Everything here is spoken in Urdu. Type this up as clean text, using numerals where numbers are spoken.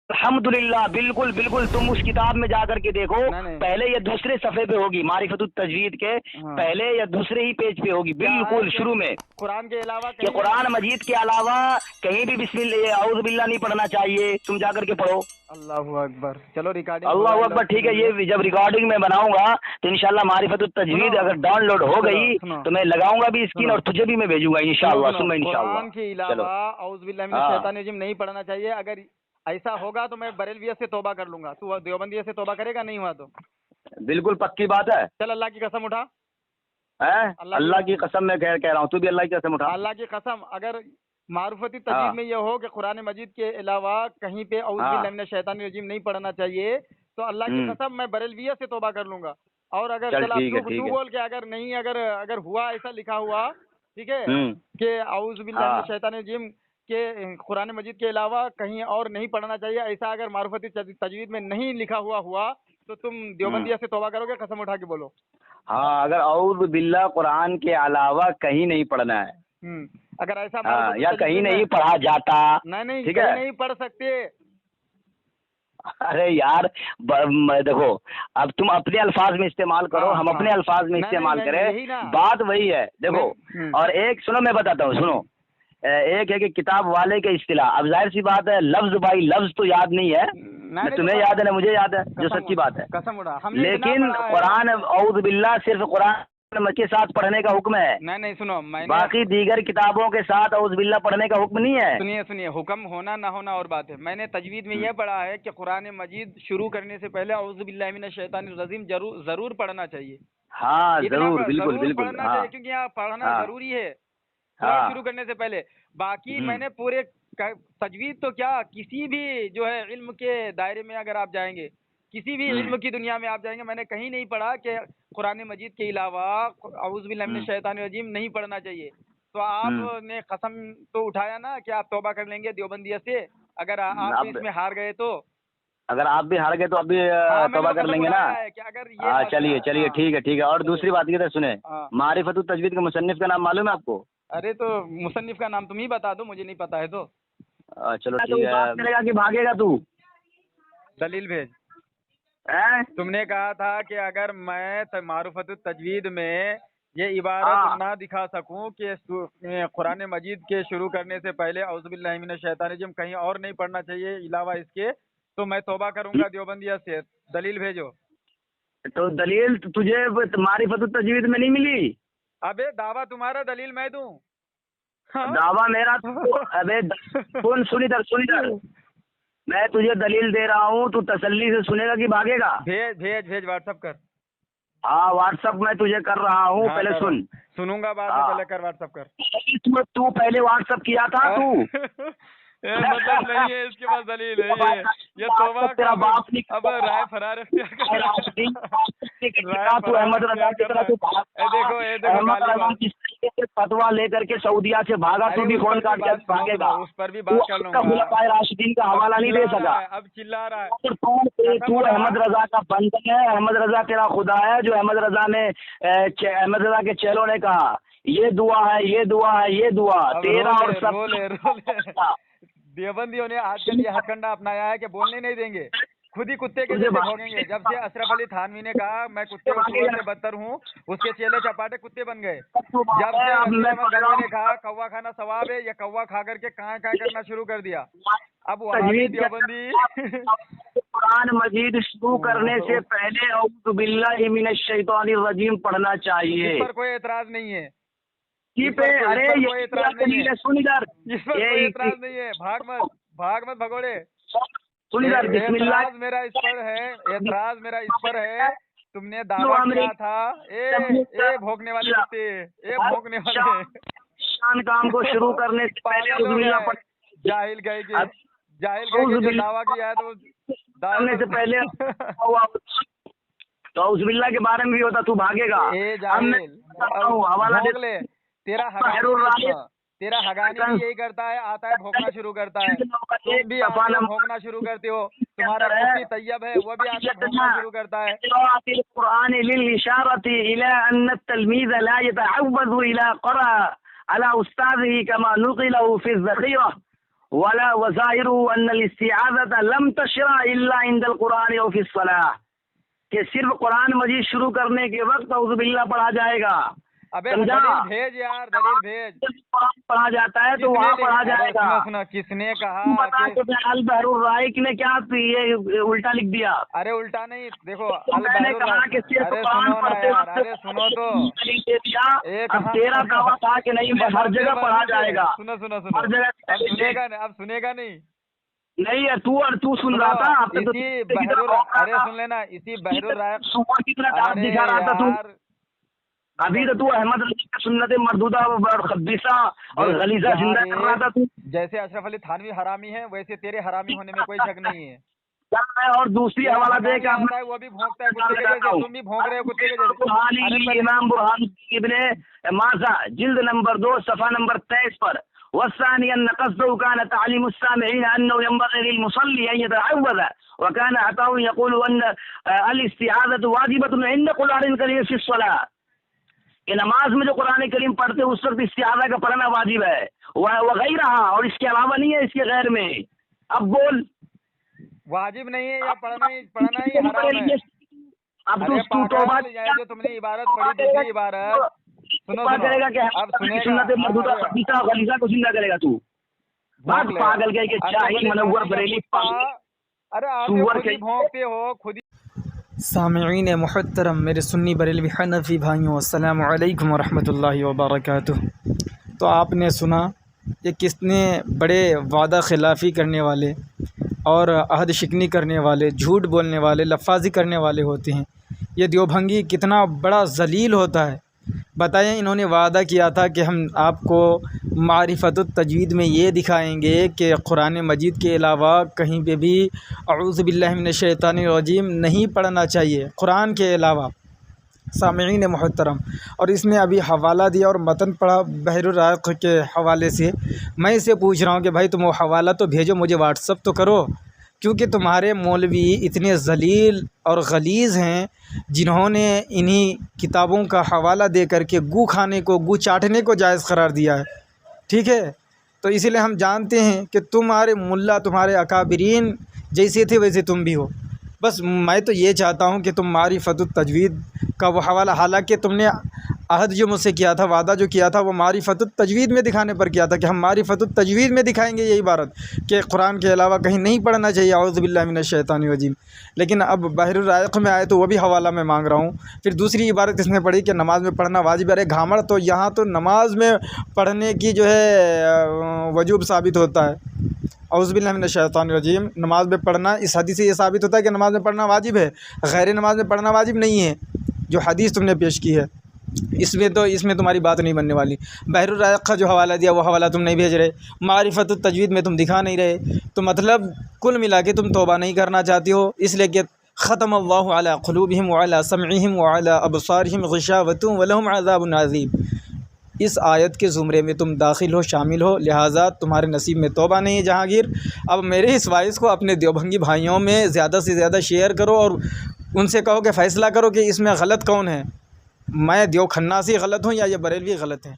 الحمدللہ بالکل بالکل، تم اس کتاب میں جا کر کے دیکھو، نہیں پہلے یہ دوسرے صفحے پہ ہوگی، معرفت التجوید کے پہلے یا دوسرے ہی پیج پہ ہوگی، بالکل شروع میں، قرآن کے علاوہ کہ قرآن مجید کے علاوہ کہیں بھی بسم اللہ اعوذ باللہ نہیں پڑھنا چاہیے، تم جا کر کے پڑھو۔ اللہ اکبر، چلو ریکارڈنگ اللہ اکبر، ٹھیک ہے، یہ جب ریکارڈنگ میں بناؤں گا تو انشاءاللہ معرفت التجوید اگر ڈاؤن لوڈ ہو گئی تو میں لگاؤں گا بھی اسکرین، اور تجھے بھی میں بھیجوں گا انشاءاللہ ثم انشاءاللہ۔ قرآن کے علاوہ اعوذ باللہ من الشیطان الرجیم نہیں پڑھنا چاہیے، اگر ایسا ہوگا تو میں بریلویت سے توبہ کر لوں گا، تو دیوبندیت سے توبہ کرے گا نہیں ہوا تو؟ بالکل پکی بات ہے، چل اللہ کی قسم اٹھا، اللہ کی قسم میں کہہ رہا ہوں، تو بھی اللہ کی قسم اٹھا۔ اللہ کی قسم، اگر معرفتی تجوید میں یہ ہو کہ قرآن مجید کے علاوہ کہیں پہ اعوذ باللہ من الشیطان الرجیم نہیں پڑھنا چاہیے، تو اللہ کی قسم میں بریلویت سے توبہ کر لوں گا۔ اور اگر چل تو بول کے اگر نہیں، اگر ہوا ایسا لکھا ہوا، ٹھیک ہے، کہ اعوذ باللہ من الشیطان الرجیم کہ قرآن مجید کے علاوہ کہیں اور نہیں پڑھنا چاہیے، ایسا اگر معرفتی تجوید میں نہیں لکھا ہوا تو تم دیوبندیت سے توبہ کرو گے؟ قسم اٹھا کے بولو۔ ہاں، اگر اعوذ باللہ قرآن کے علاوہ کہیں نہیں پڑھنا ہے، اگر ایسا یا کہیں نہیں پڑھا جاتا، نہیں ٹھیک ہے، نہیں پڑھ سکتے۔ ارے یار دیکھو، اب تم اپنے الفاظ میں استعمال کرو، ہم اپنے الفاظ میں استعمال کریں، بات وہی ہے۔ دیکھو، اور ایک سنو، میں بتاتا ہوں، سنو، ایک ہے کہ کتاب والے کے اصطلاح، اب ظاہر سی بات ہے لفظ بائی لفظ تو یاد نہیں ہے، نہ تمہیں یاد ہے نہ مجھے یاد ہے، جو سچی بات ہے، لیکن قرآن اعوذ باللہ صرف قرآن کے ساتھ پڑھنے کا حکم ہے، نہیں سنو، باقی دیگر کتابوں کے ساتھ اعوذ باللہ پڑھنے کا حکم نہیں ہے۔ سنیے، حکم ہونا نہ ہونا اور بات ہے، میں نے تجوید میں یہ پڑھا ہے کہ قرآن مجید شروع کرنے سے پہلے اعوذ باللہ من الشیطان الرجیم ضرور پڑھنا چاہیے۔ ہاں ضرور، بالکل بالکل، پڑھنا چاہیے، کیونکہ یہاں پڑھنا ضروری ہے قرآن شروع کرنے سے پہلے۔ باقی میں نے پورے تجوید تو کیا، کسی بھی جو ہے علم کے دائرے میں اگر آپ جائیں گے، کسی بھی علم کی دنیا میں آپ جائیں گے، میں نے کہیں نہیں پڑھا کہ قرآن مجید کے علاوہ اعوذ باللہ من الشیطان الرجیم نہیں پڑھنا چاہیے۔ تو آپ نے قسم تو اٹھایا نا کہ آپ توبہ کر لیں گے دیوبندیت سے، اگر آپ اس میں ہار گئے تو؟ اگر آپ بھی ہار گئے تو اب بھی توبہ کر لیں گے نا؟ ہاں چلیے ٹھیک ہے، اور دوسری بات یہ سنیں، معرفت التجوید کے مصنف کا نام معلوم ہے آپ کو؟ ارے تو مصنف کا نام تم ہی بتا دو، مجھے نہیں پتا ہے تو۔ چلو ٹھیک ہے، کہ بھاگے گا تو؟ دلیل بھیج۔ تم نے کہا تھا کہ اگر میں معرفت التجوید میں یہ عبارت نہ دکھا سکوں کہ قرآن مجید کے شروع کرنے سے پہلے اعوذ باللہ من الشیطان الرجیم کہیں اور نہیں پڑھنا چاہیے علاوہ اس کے، تو میں توبہ کروں گا دیوبندیت سے۔ دلیل بھیجو۔ تو دلیل تجھے معرفت التجوید میں نہیں ملی؟ ابے دعویٰ تمہارا، دلیل میں دوں؟ دعویٰ میرا؟ ابے سن ادھر، میں تجھے دلیل دے رہا ہوں، تو تسلی سے سنے گا کہ بھاگے گا؟ بھیج واٹس ایپ کر۔ ہاں واٹس ایپ میں تجھے کر رہا ہوں، پہلے سنوں گا بعد میں، پہلے کر واٹس ایپ کر۔ تو پہلے واٹس ایپ کیا تھا تو؟ مطلب نہیں ہے اس کے پاس دلیل ہے، یہ توبہ تیرا باپ اب رائے فرار اختیار کر رہا ہے۔ فتوا لے کر کے سعودیہ سے بھاگا، تو بھی فون کاٹ کے بھاگے گا، اس پر بھی بات کر لوں گا۔ خلفائے راشدین کا حوالہ نہیں دے سکا، اب چلا رہا ہے۔ تو احمد رضا کا بندہ ہے، احمد رضا تیرا خدا ہے، جو احمد رضا کے چیلوں نے کہا یہ دعا ہے، یہ دعا ہے، یہ دعا تیرا اور سب۔ دیوبندیوں نے آج کل یہ ہتھ کنڈا اپنایا ہے کہ بولنے نہیں دیں گے، خود ہی کتے کے جیسے بھوگیں گے۔ جب سے اشرف علی تھانوی نے کہا میں کتے اور سور سے بدتر ہوں، اس کے چیلے چپاٹے کتے بن گئے۔ جب سے احمد گنگوی نے کہا کوا کھانا ثواب ہے، یہ کوا کھا کر کے کائیں کرنا شروع کر دیا۔ اب وہابی دیوبندی قرآن مجید شروع کرنے سے پہلے اعوذ باللہ من الشیطان الرجیم پڑھنا چاہیے، اس پر کوئی اعتراض نہیں ہے، ارے کوئی اعتراض نہیں ہے، سن ادھر، اس پر کوئی اعتراض نہیں ہے، بھاگ مت بھگوڑے۔ اعتراض میرا اس پر ہے، اعتراض میرا اس پر ہے، تم نے دعویٰ کیا تھا اے بھوکنے والے کتے، اے بھوکنے والے شان کام کو شروع کرنے سے پہلے جاہل گئے کہ جو دعویٰ کیا ہے تو کرنے سے پہلے تو اعوذ باللہ کے بارے میں بھی ہوتا، تو بھاگے گا۔ حوالہ لے، تیرا حگانی بھی یہی کرتا ہے، آتا ہے بھوکنا شروع کرتا ہے، تم بھی آتے ہو بھوکنا شروع کرتے ہو، تمہارا مفتی طیب ہے وہ بھی آتا ہے بھوکنا شروع کرتا ہے۔ القرآن للإشارة إلى أن التلميذ لا يتعود إلى قرأ على أستاذه كما نقله في الذخيرة ولا وظاہرہ ان الاستعاذۃ لم تشرع الا عند القرآن و فی الصلاۃ، کہ صرف قرآن مجید شروع کرنے کے وقت اعوذ باللہ پڑھا جائے گا. ابے دلیل بھیج یار، دلیل بھیج. پڑھا جاتا ہے تو وہاں پڑھا جائے گا. سنا کس نے کہا؟ البحر الرائق نے کیا یہ الٹا لکھ دیا؟ ارے الٹا نہیں، دیکھو میں نے کہا کہ صرف قرآن پڑھتے وقت سنو تو اب تیرا کہا تھا کہ نہیں ہر جگہ پڑھا جائے گا. سنو ہر جگہ اب سنے گا نہیں. نہیں تو سن رہا تھا. ارے سن لینا، اسی بحر الرائق کی طرح دکھا رہا تھا تو. ابھی تو احمد سنت مردودہ اور خبیثہ اور غلیظہ زندہ کر رہا تھا تو. جیسے اشرف علی تھانوی حرامی ہے ویسے تیرے حرامی ہونے میں کوئی شک نہیں ہے. اور دوسری حوالہ دے کہ وہ بھی بھونکتا ہے کتے کے جیسے، تم بھی بھونک رہے ہو کتے کے جیسے. امام برہانی ابن مازہ جلد نمبر 2 صفحہ نمبر 23 پر والثاني أن قصده كان تعليم السامعين أنه ينبغي للمصلي أن يتعوذ، وكان عطاء يقول أن الاستعاذة واجبة عند قرآن الكريم في الصلاة، کہ نماز میں جو قرآن کریم پڑھتے اس وقت استعاذہ کا پڑھنا واجب ہے، وغیرہ اور اس کے علاوہ نہیں ہے، اس کے غیر میں. اب بول واجب نہیں ہے یا پڑھنا ہی حرام ہے؟ اب تو توبہ جو تم نے عبارت پڑھی دوسری عبارت کرے گا کہ اب سنے سنت مردودہ خبیثہ غلیظہ کو زندہ کرے گا تو. بس پاگل کہے کہ جاہل منور بریلی ارے آپ خود ہی بھونکتے ہو خود ہی. سامعین محترم، میرے سنی بریلوی حنفی بھائیوں، السلام علیکم ورحمۃ اللہ وبرکاتہ. تو آپ نے سنا یہ کتنے بڑے وعدہ خلافی کرنے والے اور عہد شکنی کرنے والے، جھوٹ بولنے والے، لفاظی کرنے والے ہوتے ہیں. یہ دیوبھنگی کتنا بڑا ذلیل ہوتا ہے. بتائیں، انہوں نے وعدہ کیا تھا کہ ہم آپ کو معرفت التجوید میں یہ دکھائیں گے کہ قرآن مجید کے علاوہ کہیں پہ بھی اعوذ باللہ من الشیطان الرجیم نہیں پڑھنا چاہیے قرآن کے علاوہ. سامعین محترم، اور اس نے ابھی حوالہ دیا اور متن پڑھا بحر الرائق کے حوالے سے. میں اسے پوچھ رہا ہوں کہ بھائی تم وہ حوالہ تو بھیجو، مجھے واٹس اپ تو کرو، کیونکہ تمہارے مولوی اتنے ذلیل اور غلیظ ہیں جنہوں نے انہی کتابوں کا حوالہ دے کر کے گو کھانے کو، گو چاٹنے کو جائز قرار دیا ہے. ٹھیک ہے، تو اسی لیے ہم جانتے ہیں کہ تمہارے ملا، تمہارے اکابرین جیسے تھے ویسے تم بھی ہو. بس میں تو یہ چاہتا ہوں کہ تم معرفت التجوید کا وہ حوالہ، حالانکہ تم نے عہد جو مجھ سے کیا تھا، وعدہ جو کیا تھا، وہ معرفت التجوید میں دکھانے پر کیا تھا کہ ہم معرفت التجوید میں دکھائیں گے یہ عبارت کہ قرآن کے علاوہ کہیں نہیں پڑھنا چاہیے اعوذ باللہ من الشیطان الرجیم. لیکن اب بحر الرائق میں آئے تو وہ بھی حوالہ میں مانگ رہا ہوں. پھر دوسری عبارت اس نے پڑھی کہ نماز میں پڑھنا واجب ہے. ارے گھامڑ، تو یہاں تو نماز میں پڑھنے کی جو ہے وجوب ثابت ہوتا ہے. اعوذ باللہ من الشیطان الرجیم نماز میں پڑھنا، اس حدیث سے یہ ثابت ہوتا ہے کہ نماز میں پڑھنا واجب ہے، غیر نماز میں پڑھنا واجب نہیں ہے. جو حدیث تم نے پیش کی ہے اس میں تمہاری بات نہیں بننے والی. بحر الرائق کا جو حوالہ دیا وہ حوالہ تم نہیں بھیج رہے، معرفت التجوید میں تم دکھا نہیں رہے. تو مطلب کل ملا کے تم توبہ نہیں کرنا چاہتے ہو، اس لیے کہ ختم اللہ علی قلوبہم وعلی سمعہم وعلی ابصارہم غشاوۃ ولہم عذاب عظیم. اس آیت کے زمرے میں تم داخل ہو، شامل ہو، لہٰذا تمہارے نصیب میں توبہ نہیں ہے جہانگیر. اب میرے اس وائس کو اپنے دیوبھنگی بھائیوں میں زیادہ سے زیادہ شیئر کرو اور ان سے کہو کہ فیصلہ کرو کہ اس میں غلط کون ہے، میں دیو کھناسی غلط ہوں یا یہ بریلوی غلط ہیں.